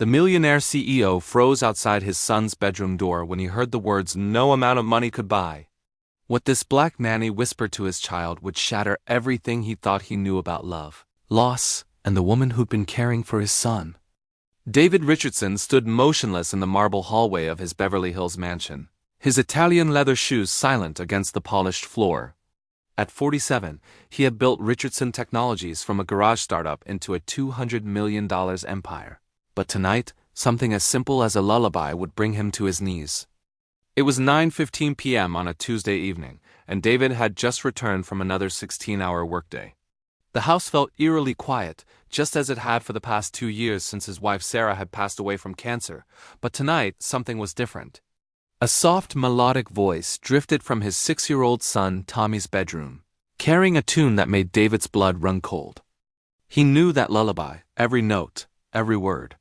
The millionaire CEO froze outside his son's bedroom door when he heard the words no amount of money could buy. What this black nanny whispered to his child would shatter everything he thought he knew about love, loss, and the woman who'd been caring for his son. David Richardson stood motionless in the marble hallway of his Beverly Hills mansion, his Italian leather shoes silent against the polished floor. At 47, he had built Richardson Technologies from a garage startup into a $200 million empire. But tonight, something as simple as a lullaby would bring him to his knees. It was 9:15 p.m. on a Tuesday evening, and David had just returned from another 16-hour workday. The house felt eerily quiet, just as it had for the past 2 years since his wife Sarah had passed away from cancer, but tonight something was different. A soft melodic voice drifted from his 6-year-old son Tommy's bedroom, carrying a tune that made David's blood run cold. He knew that lullaby, every note, every word.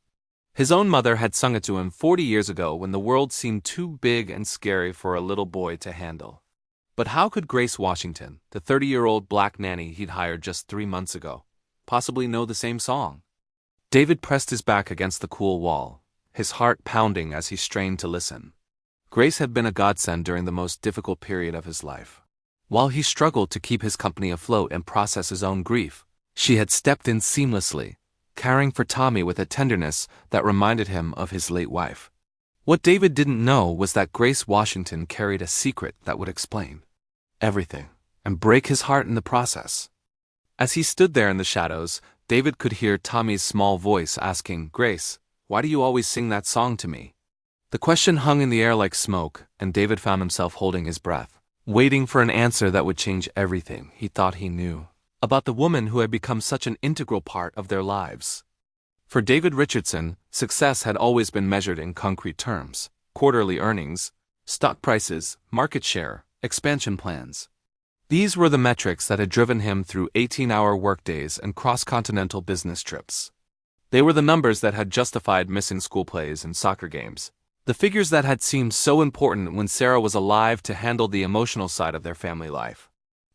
His own mother had sung it to him 40 years ago when the world seemed too big and scary for a little boy to handle. But how could Grace Washington, the 30-year-old black nanny he'd hired just 3 months ago, possibly know the same song? David pressed his back against the cool wall, his heart pounding as he strained to listen. Grace had been a godsend during the most difficult period of his life. While he struggled to keep his company afloat and process his own grief, she had stepped in seamlessly, caring for Tommy with a tenderness that reminded him of his late wife. What David didn't know was that Grace Washington carried a secret that would explain everything and break his heart in the process. As he stood there in the shadows, David could hear Tommy's small voice asking, "Grace, why do you always sing that song to me?" The question hung in the air like smoke, and David found himself holding his breath, waiting for an answer that would change everything he thought he knew about the woman who had become such an integral part of their lives. For David Richardson, success had always been measured in concrete terms: quarterly earnings, stock prices, market share, expansion plans. These were the metrics that had driven him through 18-hour workdays and cross-continental business trips. They were the numbers that had justified missing school plays and soccer games, the figures that had seemed so important when Sarah was alive to handle the emotional side of their family life.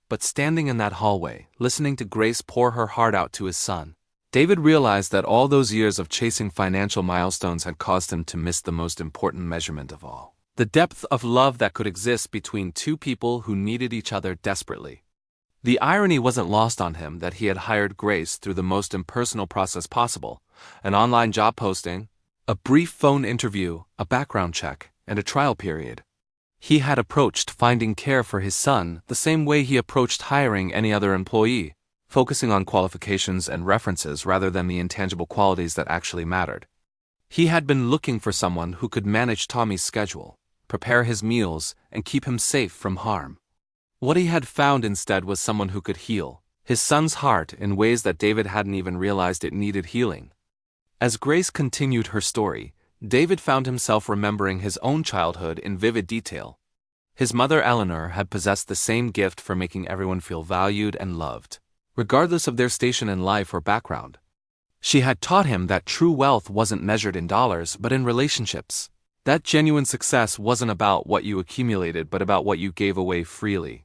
But standing in that hallway, listening to Grace pour her heart out to his son, David realized that all those years of chasing financial milestones had caused him to miss the most important measurement of all: the depth of love that could exist between two people who needed each other desperately. The irony wasn't lost on him that he had hired Grace through the most impersonal process possible: an online job posting, a brief phone interview, a background check, and a trial period. He had approached finding care for his son the same way he approached hiring any other employee, focusing on qualifications and references rather than the intangible qualities that actually mattered. He had been looking for someone who could manage Tommy's schedule, prepare his meals, and keep him safe from harm. What he had found instead was someone who could heal his son's heart in ways that David hadn't even realized it needed healing. As Grace continued her story, David found himself remembering his own childhood in vivid detail. His mother Eleanor had possessed the same gift for making everyone feel valued and loved, regardless of their station in life or background. She had taught him that true wealth wasn't measured in dollars but in relationships, that genuine success wasn't about what you accumulated but about what you gave away freely.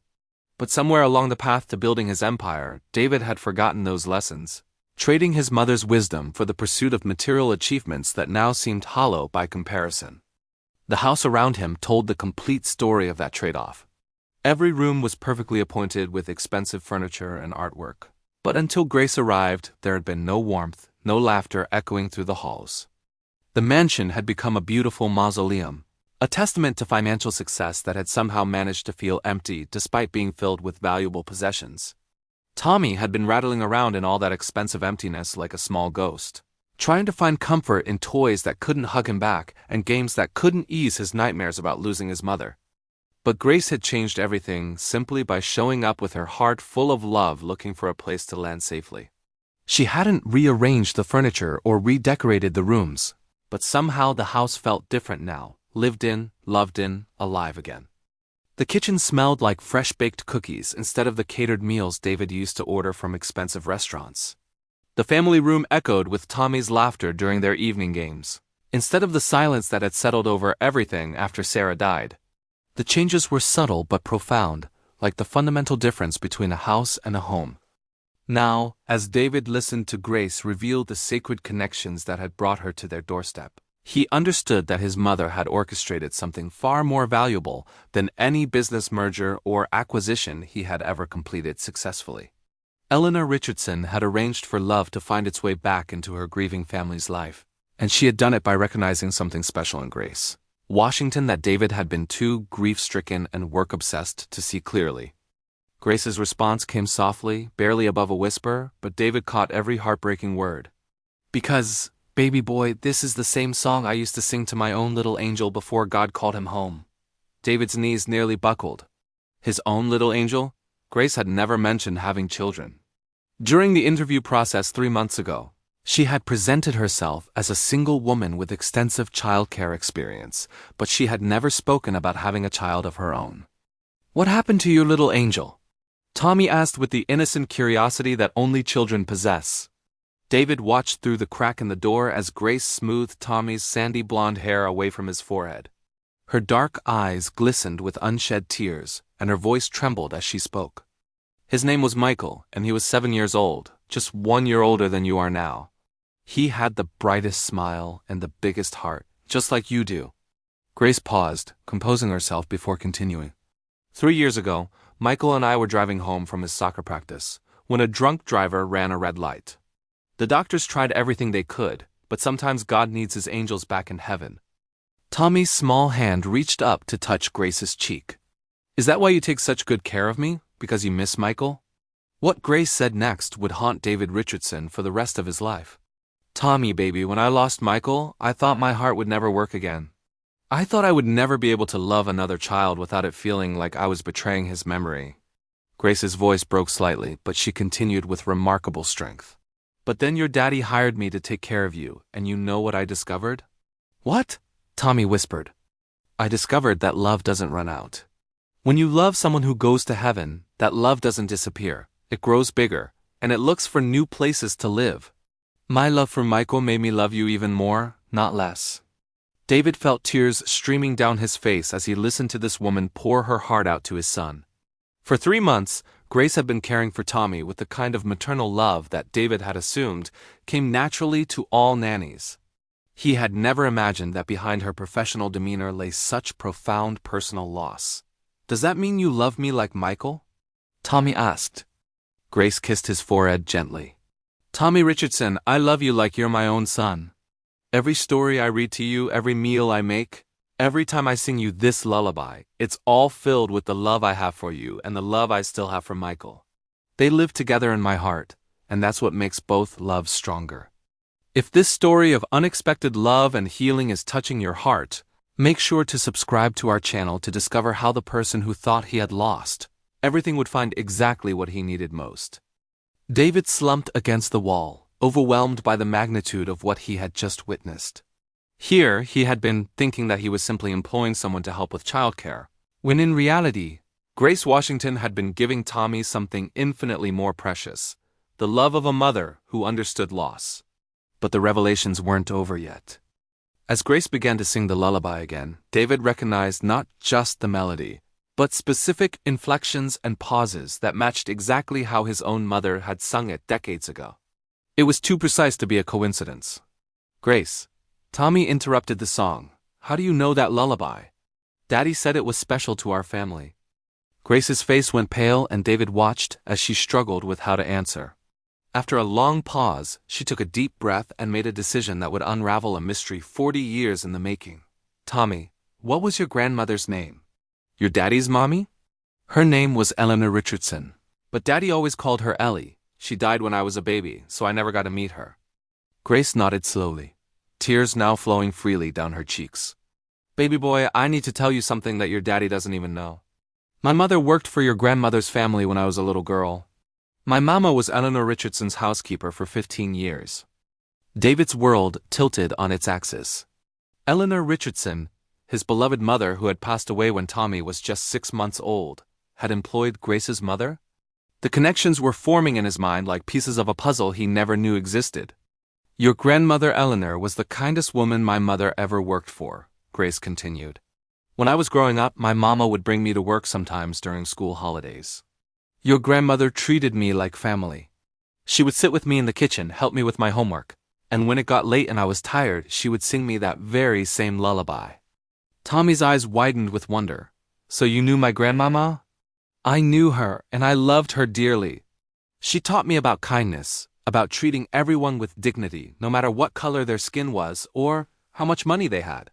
But somewhere along the path to building his empire, David had forgotten those lessons, trading his mother's wisdom for the pursuit of material achievements that now seemed hollow by comparison. The house around him told the complete story of that trade-off. Every room was perfectly appointed with expensive furniture and artwork. But until Grace arrived, there had been no warmth, no laughter echoing through the halls. The mansion had become a beautiful mausoleum, a testament to financial success that had somehow managed to feel empty despite being filled with valuable possessions. Tommy had been rattling around in all that expensive emptiness like a small ghost, trying to find comfort in toys that couldn't hug him back and games that couldn't ease his nightmares about losing his mother. But Grace had changed everything simply by showing up with her heart full of love, looking for a place to land safely. She hadn't rearranged the furniture or redecorated the rooms, but somehow the house felt different now, lived in, loved in, alive again. The kitchen smelled like fresh-baked cookies instead of the catered meals David used to order from expensive restaurants. The family room echoed with Tommy's laughter during their evening games, instead of the silence that had settled over everything after Sarah died. The changes were subtle but profound, like the fundamental difference between a house and a home. Now, as David listened to Grace reveal the sacred connections that had brought her to their doorstep, he understood that his mother had orchestrated something far more valuable than any business merger or acquisition he had ever completed successfully. Eleanor Richardson had arranged for love to find its way back into her grieving family's life, and she had done it by recognizing something special in Grace Washington that David had been too grief-stricken and work-obsessed to see clearly. Grace's response came softly, barely above a whisper, but David caught every heartbreaking word. "Because, baby boy, this is the same song I used to sing to my own little angel before God called him home." David's knees nearly buckled. His own little angel? Grace had never mentioned having children. During the interview process 3 months ago, she had presented herself as a single woman with extensive childcare experience, but she had never spoken about having a child of her own. "What happened to your little angel?" Tommy asked with the innocent curiosity that only children possess. David watched through the crack in the door as Grace smoothed Tommy's sandy blonde hair away from his forehead. Her dark eyes glistened with unshed tears, and her voice trembled as she spoke. "His name was Michael, and he was 7 years old, just 1 year older than you are now. He had the brightest smile and the biggest heart, just like you do." Grace paused, composing herself before continuing. 3 years ago, Michael and I were driving home from his soccer practice, when a drunk driver ran a red light. The doctors tried everything they could, but sometimes God needs his angels back in heaven. Tommy's small hand reached up to touch Grace's cheek. "Is that why you take such good care of me? Because you miss Michael?" What Grace said next would haunt David Richardson for the rest of his life. "Tommy, baby, when I lost Michael, I thought my heart would never work again. I thought I would never be able to love another child without it feeling like I was betraying his memory." Grace's voice broke slightly, but she continued with remarkable strength. "But then your daddy hired me to take care of you, and you know what I discovered?" "What?" Tommy whispered. "I discovered that love doesn't run out. When you love someone who goes to heaven, that love doesn't disappear. It grows bigger, and it looks for new places to live. My love for Michael made me love you even more, not less." David felt tears streaming down his face as he listened to this woman pour her heart out to his son. For 3 months, Grace had been caring for Tommy with the kind of maternal love that David had assumed came naturally to all nannies. He had never imagined that behind her professional demeanor lay such profound personal loss. "Does that mean you love me like Michael?" Tommy asked. Grace kissed his forehead gently. "Tommy Richardson, I love you like you're my own son. Every story I read to you, every meal I make, every time I sing you this lullaby, it's all filled with the love I have for you and the love I still have for Michael. They live together in my heart, and that's what makes both loves stronger. If this story of unexpected love and healing is touching your heart, make sure to subscribe to our channel to discover how the person who thought he had lost everything would find exactly what he needed most." David slumped against the wall, overwhelmed by the magnitude of what he had just witnessed. Here, he had been thinking that he was simply employing someone to help with childcare, when in reality, Grace Washington had been giving Tommy something infinitely more precious, the love of a mother who understood loss. But the revelations weren't over yet. As Grace began to sing the lullaby again, David recognized not just the melody, but specific inflections and pauses that matched exactly how his own mother had sung it decades ago. It was too precise to be a coincidence. "Grace," Tommy interrupted the song, "how do you know that lullaby? Daddy said it was special to our family." Grace's face went pale and David watched as she struggled with how to answer. After a long pause, she took a deep breath and made a decision that would unravel a mystery 40 years in the making. "Tommy, what was your grandmother's name?" "Your daddy's mommy?" "Her name was Eleanor Richardson, but Daddy always called her Ellie. She died when I was a baby, so I never got to meet her." Grace nodded slowly, tears now flowing freely down her cheeks. "Baby boy, I need to tell you something that your daddy doesn't even know. My mother worked for your grandmother's family when I was a little girl. My mama was Eleanor Richardson's housekeeper for 15 years. David's world tilted on its axis. Eleanor Richardson, his beloved mother who had passed away when Tommy was just 6 months old, had employed Grace's mother? The connections were forming in his mind like pieces of a puzzle he never knew existed. "Your grandmother Eleanor was the kindest woman my mother ever worked for," Grace continued. "When I was growing up, my mama would bring me to work sometimes during school holidays. Your grandmother treated me like family. She would sit with me in the kitchen, help me with my homework, and when it got late and I was tired, she would sing me that very same lullaby. Tommy's eyes widened with wonder. So you knew my grandmama? I knew her, and I loved her dearly. She taught me about kindness, about treating everyone with dignity, no matter what color their skin was or how much money they had.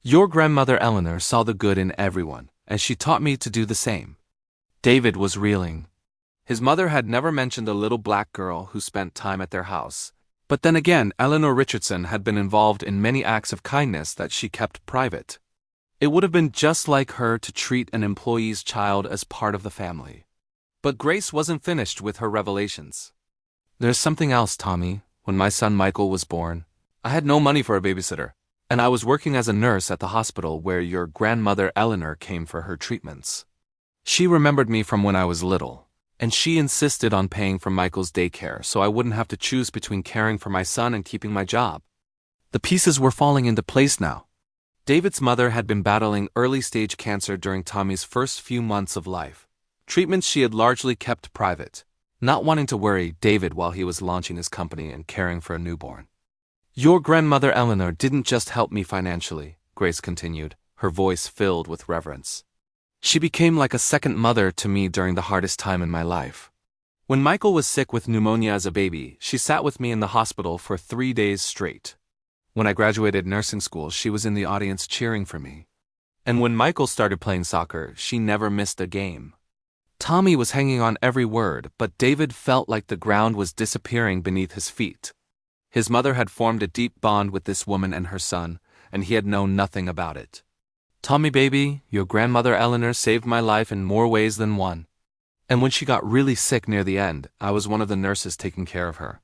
Your grandmother Eleanor saw the good in everyone, and she taught me to do the same. David was reeling. His mother had never mentioned a little black girl who spent time at their house. But then again, Eleanor Richardson had been involved in many acts of kindness that she kept private. It would have been just like her to treat an employee's child as part of the family. But Grace wasn't finished with her revelations. There's something else, Tommy. When my son Michael was born, I had no money for a babysitter, and I was working as a nurse at the hospital where your grandmother Eleanor came for her treatments. She remembered me from when I was little, and she insisted on paying for Michael's daycare so I wouldn't have to choose between caring for my son and keeping my job. The pieces were falling into place now. David's mother had been battling early-stage cancer during Tommy's first few months of life. Treatments she had largely kept private, not wanting to worry David while he was launching his company and caring for a newborn. Your grandmother Eleanor didn't just help me financially, Grace continued, her voice filled with reverence. She became like a second mother to me during the hardest time in my life. When Michael was sick with pneumonia as a baby, she sat with me in the hospital for 3 days straight. When I graduated nursing school, she was in the audience cheering for me. And when Michael started playing soccer, she never missed a game. Tommy was hanging on every word, but David felt like the ground was disappearing beneath his feet. His mother had formed a deep bond with this woman and her son, and he had known nothing about it. Tommy baby, your grandmother Eleanor saved my life in more ways than one. And when she got really sick near the end, I was one of the nurses taking care of her.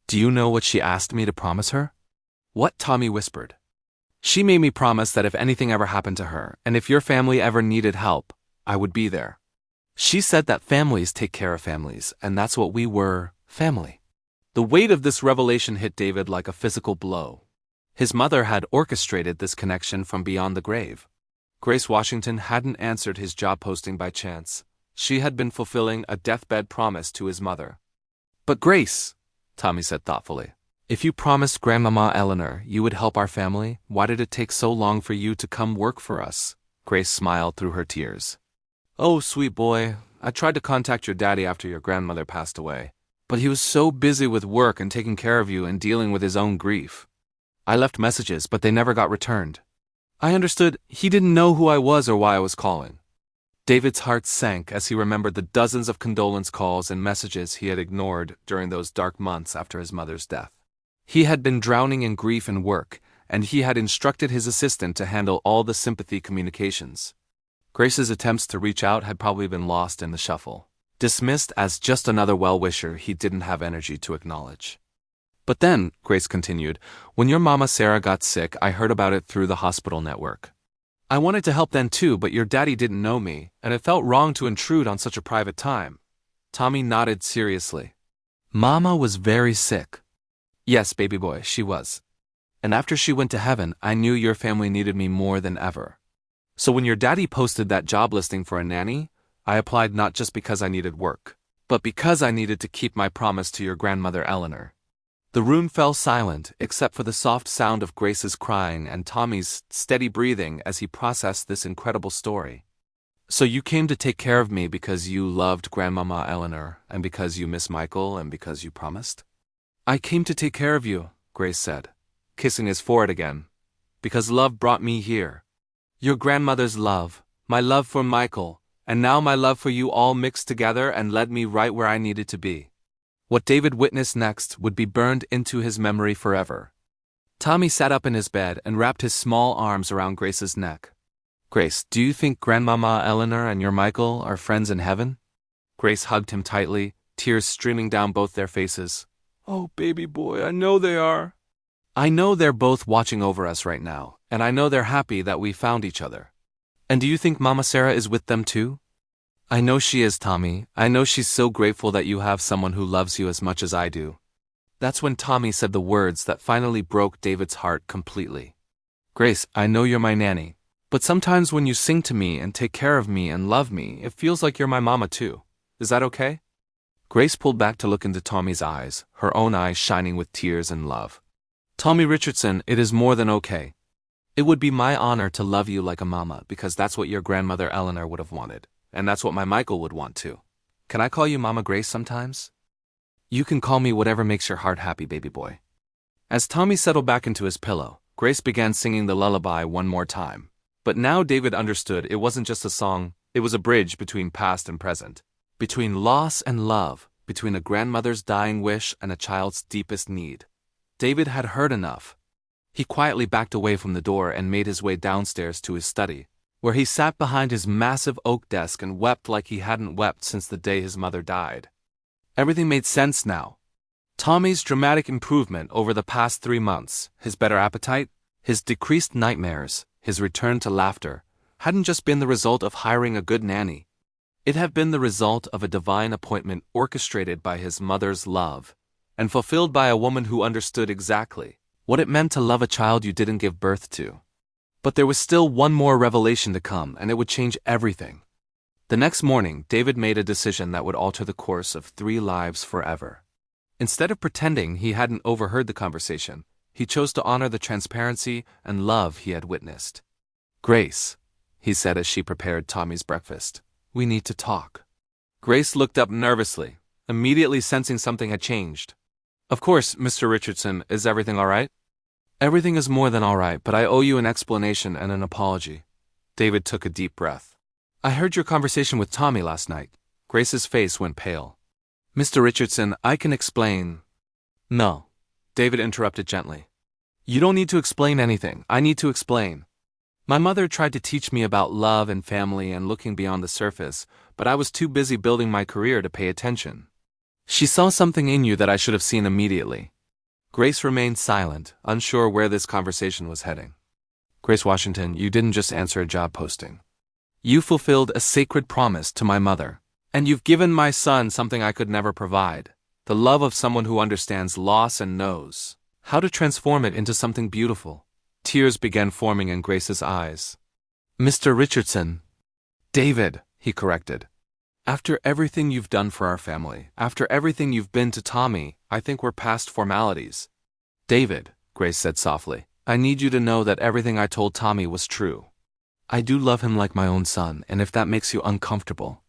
Do you know what she asked me to promise her? What? Tommy whispered. She made me promise that if anything ever happened to her, and if your family ever needed help, I would be there. She said that families take care of families, and that's what we were, family. The weight of this revelation hit David like a physical blow. His mother had orchestrated this connection from beyond the grave. Grace Washington hadn't answered his job posting by chance. She had been fulfilling a deathbed promise to his mother. But Grace, Tommy said thoughtfully, if you promised Grandmama Eleanor you would help our family, why did it take so long for you to come work for us? Grace smiled through her tears. Oh, sweet boy, I tried to contact your daddy after your grandmother passed away, but he was so busy with work and taking care of you and dealing with his own grief. I left messages, but they never got returned. I understood he didn't know who I was or why I was calling. David's heart sank as he remembered the dozens of condolence calls and messages he had ignored during those dark months after his mother's death. He had been drowning in grief and work, and he had instructed his assistant to handle all the sympathy communications. Grace's attempts to reach out had probably been lost in the shuffle, dismissed as just another well-wisher he didn't have energy to acknowledge. But then, Grace continued, when your mama Sarah got sick, I heard about it through the hospital network. I wanted to help then too, but your daddy didn't know me, and it felt wrong to intrude on such a private time. Tommy nodded seriously. Mama was very sick. Yes, baby boy, she was. And after she went to heaven, I knew your family needed me more than ever. So when your daddy posted that job listing for a nanny, I applied not just because I needed work, but because I needed to keep my promise to your grandmother Eleanor. The room fell silent except for the soft sound of Grace's crying and Tommy's steady breathing as he processed this incredible story. So you came to take care of me because you loved Grandmama Eleanor, and because you miss Michael, and because you promised? I came to take care of you, Grace said, kissing his forehead again, because love brought me here. Your grandmother's love, my love for Michael, and now my love for you all mixed together and led me right where I needed to be. What David witnessed next would be burned into his memory forever. Tommy sat up in his bed and wrapped his small arms around Grace's neck. Grace, do you think Grandmama Eleanor and your Michael are friends in heaven? Grace hugged him tightly, tears streaming down both their faces. Oh, baby boy, I know they are. I know they're both watching over us right now, and I know they're happy that we found each other. And do you think Mama Sarah is with them too? I know she is, Tommy. I know she's so grateful that you have someone who loves you as much as I do. That's when Tommy said the words that finally broke David's heart completely. Grace, I know you're my nanny, but sometimes when you sing to me and take care of me and love me, it feels like you're my mama too. Is that okay? Grace pulled back to look into Tommy's eyes, her own eyes shining with tears and love. Tommy Richardson, it is more than okay. It would be my honor to love you like a mama because that's what your grandmother Eleanor would have wanted, and that's what my Michael would want too. Can I call you Mama Grace sometimes? You can call me whatever makes your heart happy, baby boy. As Tommy settled back into his pillow, Grace began singing the lullaby one more time. But now David understood it wasn't just a song, it was a bridge between past and present. Between loss and love, between a grandmother's dying wish and a child's deepest need. David had heard enough. He quietly backed away from the door and made his way downstairs to his study, where he sat behind his massive oak desk and wept like he hadn't wept since the day his mother died. Everything made sense now. Tommy's dramatic improvement over the past 3 months, his better appetite, his decreased nightmares, his return to laughter, hadn't just been the result of hiring a good nanny. It had been the result of a divine appointment orchestrated by his mother's love, and fulfilled by a woman who understood exactly what it meant to love a child you didn't give birth to. But there was still one more revelation to come, and it would change everything. The next morning, David made a decision that would alter the course of 3 lives forever. Instead of pretending he hadn't overheard the conversation, he chose to honor the transparency and love he had witnessed. Grace, he said as she prepared Tommy's breakfast, we need to talk. Grace looked up nervously, immediately sensing something had changed. Of course, Mr. Richardson, is everything all right? Everything is more than all right, but I owe you an explanation and an apology. David took a deep breath. I heard your conversation with Tommy last night. Grace's face went pale. Mr. Richardson, I can explain. No, David interrupted gently. You don't need to explain anything. I need to explain. My mother tried to teach me about love and family and looking beyond the surface, but I was too busy building my career to pay attention. She saw something in you that I should have seen immediately. Grace remained silent, unsure where this conversation was heading. Grace Washington, you didn't just answer a job posting. You fulfilled a sacred promise to my mother, and you've given my son something I could never provide, the love of someone who understands loss and knows how to transform it into something beautiful. Tears began forming in Grace's eyes. Mr. Richardson. David, he corrected. After everything you've done for our family, after everything you've been to Tommy, I think we're past formalities. David, Grace said softly, I need you to know that everything I told Tommy was true. I do love him like my own son, and if that makes you uncomfortable.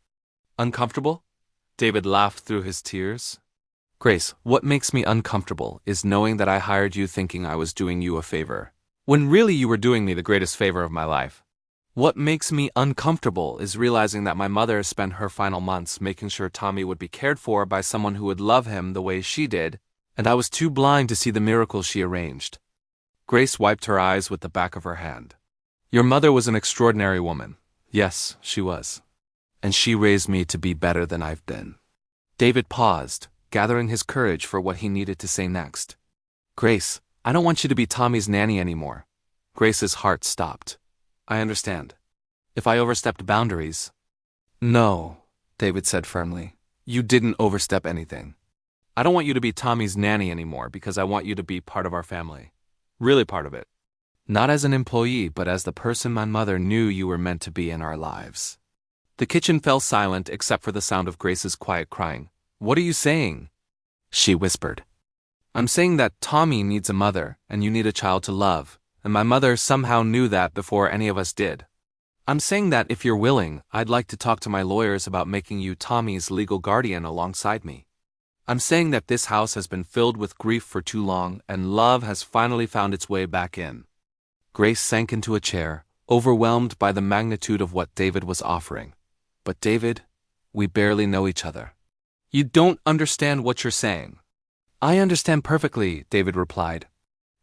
Uncomfortable? David laughed through his tears. Grace, what makes me uncomfortable is knowing that I hired you thinking I was doing you a favor, when really you were doing me the greatest favor of my life. What makes me uncomfortable is realizing that my mother spent her final months making sure Tommy would be cared for by someone who would love him the way she did, and I was too blind to see the miracle she arranged. Grace wiped her eyes with the back of her hand. Your mother was an extraordinary woman. Yes, she was. And she raised me to be better than I've been. David paused, gathering his courage for what he needed to say next. Grace, I don't want you to be Tommy's nanny anymore. Grace's heart stopped. I understand. If I overstepped boundaries. No, David said firmly. You didn't overstep anything. I don't want you to be Tommy's nanny anymore because I want you to be part of our family. Really part of it. Not as an employee, but as the person my mother knew you were meant to be in our lives. The kitchen fell silent except for the sound of Grace's quiet crying. What are you saying? She whispered. I'm saying that Tommy needs a mother, and you need a child to love. And my mother somehow knew that before any of us did. I'm saying that if you're willing, I'd like to talk to my lawyers about making you Tommy's legal guardian alongside me. I'm saying that this house has been filled with grief for too long, and love has finally found its way back in. Grace sank into a chair, overwhelmed by the magnitude of what David was offering. But David, we barely know each other. You don't understand what you're saying. I understand perfectly, David replied.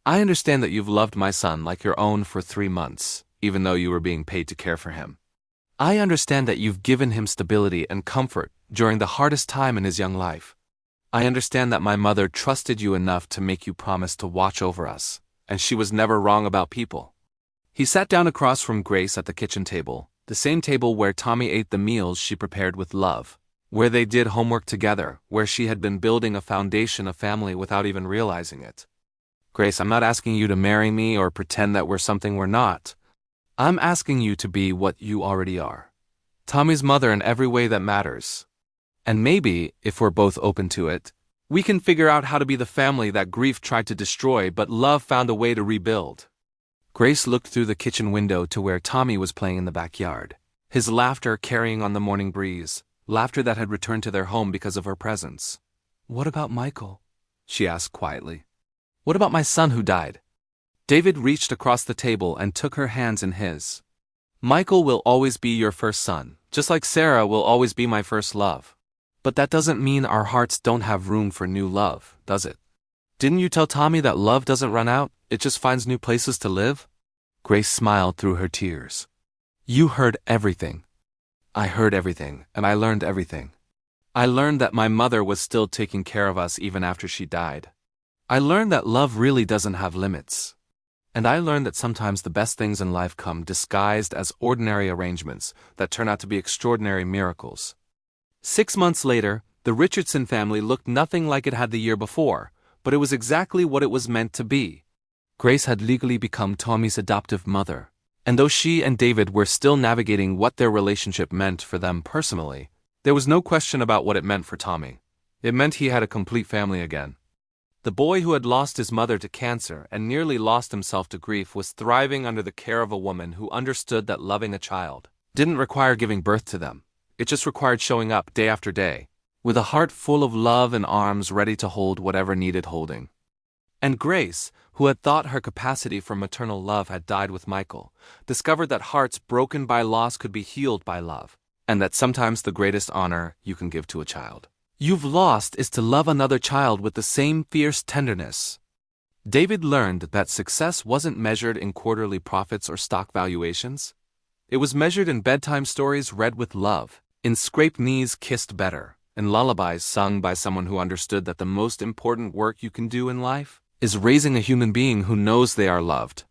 I understand that you've loved my son like your own for 3 months, even though you were being paid to care for him. I understand that you've given him stability and comfort during the hardest time in his young life. I understand that my mother trusted you enough to make you promise to watch over us, and she was never wrong about people. He sat down across from Grace at the kitchen table, the same table where Tommy ate the meals she prepared with love, where they did homework together, where she had been building a foundation of family without even realizing it. Grace, I'm not asking you to marry me or pretend that we're something we're not. I'm asking you to be what you already are. Tommy's mother in every way that matters. And maybe, if we're both open to it, we can figure out how to be the family that grief tried to destroy but love found a way to rebuild. Grace looked through the kitchen window to where Tommy was playing in the backyard, his laughter carrying on the morning breeze, laughter that had returned to their home because of her presence. "What about Michael?" she asked quietly. "What about my son who died?" David reached across the table and took her hands in his. "Michael will always be your first son, just like Sarah will always be my first love. But that doesn't mean our hearts don't have room for new love, does it? Didn't you tell Tommy that love doesn't run out, it just finds new places to live?" Grace smiled through her tears. "You heard everything. I heard everything, and I learned everything. I learned that my mother was still taking care of us even after she died. I learned that love really doesn't have limits. And I learned that sometimes the best things in life come disguised as ordinary arrangements that turn out to be extraordinary miracles." 6 months later, the Richardson family looked nothing like it had the year before, but it was exactly what it was meant to be. Grace had legally become Tommy's adoptive mother, and though she and David were still navigating what their relationship meant for them personally, there was no question about what it meant for Tommy. It meant he had a complete family again. The boy who had lost his mother to cancer and nearly lost himself to grief was thriving under the care of a woman who understood that loving a child didn't require giving birth to them. It just required showing up day after day, with a heart full of love and arms ready to hold whatever needed holding. And Grace, who had thought her capacity for maternal love had died with Michael, discovered that hearts broken by loss could be healed by love, and that sometimes the greatest honor you can give to a child you've lost is to love another child with the same fierce tenderness. David learned that success wasn't measured in quarterly profits or stock valuations. It was measured in bedtime stories read with love, in scraped knees kissed better, and lullabies sung by someone who understood that the most important work you can do in life is raising a human being who knows they are loved.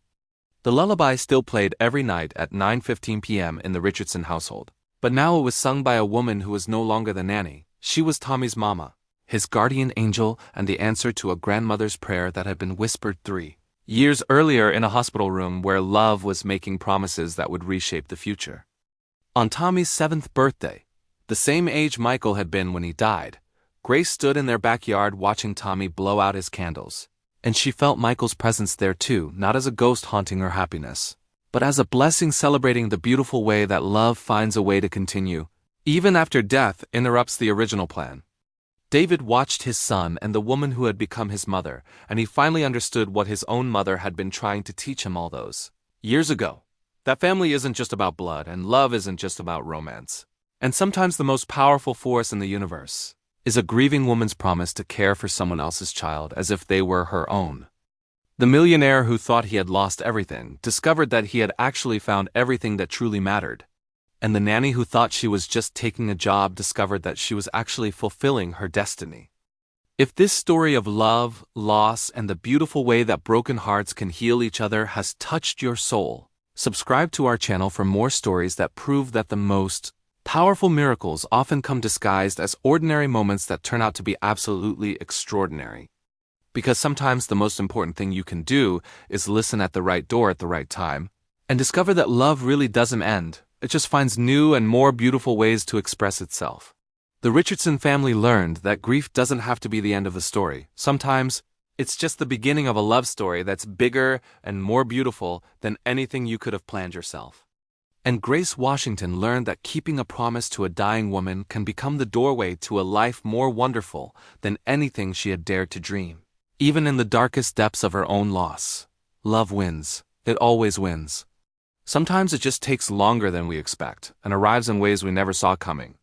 The lullaby still played every night at 9:15 p.m. in the Richardson household, but now it was sung by a woman who was no longer the nanny. She was Tommy's mama, his guardian angel, and the answer to a grandmother's prayer that had been whispered 3 years earlier in a hospital room where love was making promises that would reshape the future. On Tommy's 7th birthday, the same age Michael had been when he died, Grace stood in their backyard watching Tommy blow out his candles, and she felt Michael's presence there too, not as a ghost haunting her happiness, but as a blessing celebrating the beautiful way that love finds a way to continue, even after death interrupts the original plan. David watched his son and the woman who had become his mother, and he finally understood what his own mother had been trying to teach him all those years ago. That family isn't just about blood, and love isn't just about romance. And sometimes the most powerful force in the universe is a grieving woman's promise to care for someone else's child as if they were her own. The millionaire who thought he had lost everything discovered that he had actually found everything that truly mattered. And the nanny who thought she was just taking a job discovered that she was actually fulfilling her destiny. If this story of love, loss, and the beautiful way that broken hearts can heal each other has touched your soul, subscribe to our channel for more stories that prove that the most powerful miracles often come disguised as ordinary moments that turn out to be absolutely extraordinary. Because sometimes the most important thing you can do is listen at the right door at the right time, and discover that love really doesn't end. It just finds new and more beautiful ways to express itself. The Richardson family learned that grief doesn't have to be the end of the story. Sometimes, it's just the beginning of a love story that's bigger and more beautiful than anything you could have planned yourself. And Grace Washington learned that keeping a promise to a dying woman can become the doorway to a life more wonderful than anything she had dared to dream. Even in the darkest depths of her own loss, love wins. It always wins. Sometimes it just takes longer than we expect and arrives in ways we never saw coming.